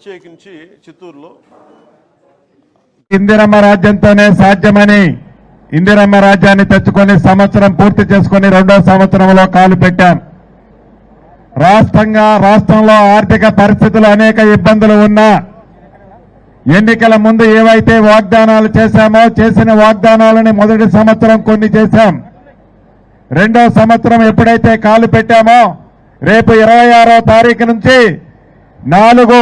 ప్రత్యేకించి చిత్తూరులో ఇందిరమ్మ రాజ్యంతోనే సాధ్యమని ఇందిరమ్మ రాజ్యాన్ని తెచ్చుకొని సంవత్సరం పూర్తి చేసుకొని రెండో సంవత్సరంలో కాలు పెట్టాం. రాష్ట్రంలో ఆర్థిక పరిస్థితులు అనేక ఇబ్బందులు ఉన్నా ఎన్నికల ముందు ఏవైతే వాగ్దానాలు చేశామో చేసిన వాగ్దానాలని మొదటి సంవత్సరం కొన్ని చేశాం. రెండో సంవత్సరం ఎప్పుడైతే కాలు పెట్టామో రేపు 26వ తారీఖు నుంచి 4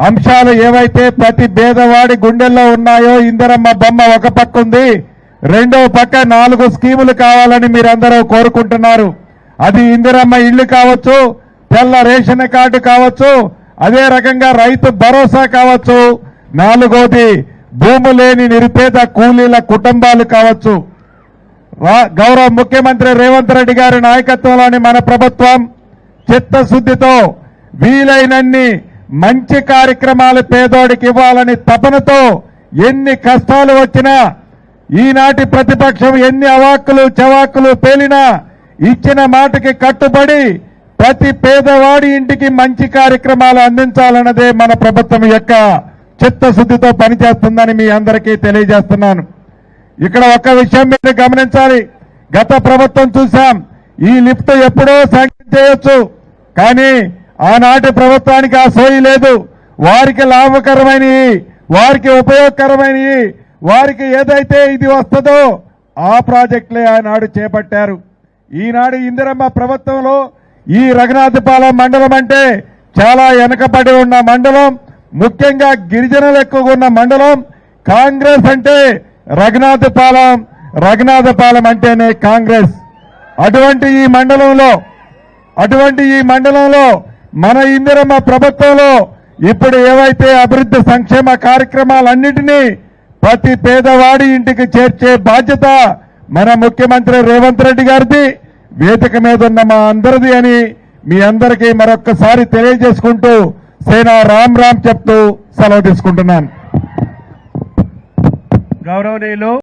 అంశాలు ఏవైతే ప్రతి పేదవాడి గుండెల్లో ఉన్నాయో ఇందిరమ్మ బొమ్మ ఒక పక్క ఉంది, రెండో పక్క 4 స్కీములు కావాలని మీరందరూ కోరుకుంటున్నారు. అది ఇందిరమ్మ ఇళ్లు కావచ్చు, తెల్ల రేషన్ కార్డు కావచ్చు, అదే రకంగా రైతు భరోసా కావచ్చు, 4వది భూమి లేని నిరుపేద కూలీల కుటుంబాలు కావచ్చు. గౌరవ ముఖ్యమంత్రి రేవంత్ రెడ్డి గారి నాయకత్వంలోని మన ప్రభుత్వం చిత్తశుద్ధితో వీలైనన్ని మంచి కార్యక్రమాలు పేదోడికి ఇవ్వాలని తపనతో ఎన్ని కష్టాలు వచ్చినా ఈనాటి ప్రతిపక్షం ఎన్ని అవాక్కులు చవాక్కులు పేలినా ఇచ్చిన మాటకి కట్టుబడి ప్రతి పేదవాడి ఇంటికి మంచి కార్యక్రమాలు అందించాలన్నదే మన ప్రభుత్వం యొక్క చిత్తశుద్ధితో పనిచేస్తుందని మీ అందరికీ తెలియజేస్తున్నాను. ఇక్కడ ఒక విషయం మీరు గమనించాలి. గత ప్రభుత్వం చూశాం, ఈ లిఫ్ట్ ఎప్పుడో శాంక్షన్ చేయొచ్చు, కానీ ఆనాటి ప్రభుత్వానికి ఆ సోయి లేదు. వారికి లాభకరమైనవి, వారికి ఉపయోగకరమైనవి, వారికి ఏదైతే ఇది వస్తుందో ఆ ప్రాజెక్టులే ఆనాడు చేపట్టారు. ఈనాడు ఇందిరమ్మ ప్రభుత్వంలో ఈ రఘునాథపాలెం మండలం అంటే చాలా వెనకబడి ఉన్న మండలం, ముఖ్యంగా గిరిజనులు ఎక్కువగా ఉన్న మండలం. కాంగ్రెస్ అంటే రఘునాథపాలెం అంటేనే కాంగ్రెస్. అటువంటి ఈ మండలంలో మన ఇందిరమ్మ ప్రభుత్వంలో ఇప్పుడు ఏవైతే అభివృద్ధి సంక్షేమ కార్యక్రమాలన్నింటినీ ప్రతి పేదవాడి ఇంటికి చేర్చే బాధ్యత మన ముఖ్యమంత్రి రేవంత్ రెడ్డి గారిది, వేదిక మీద ఉన్న మా అందరిది అని మీ అందరికీ మరొక్కసారి తెలియజేసుకుంటూ సేనా రామ్ చెప్తూ సెలవు తీసుకుంటున్నాను. గౌరవనీయులు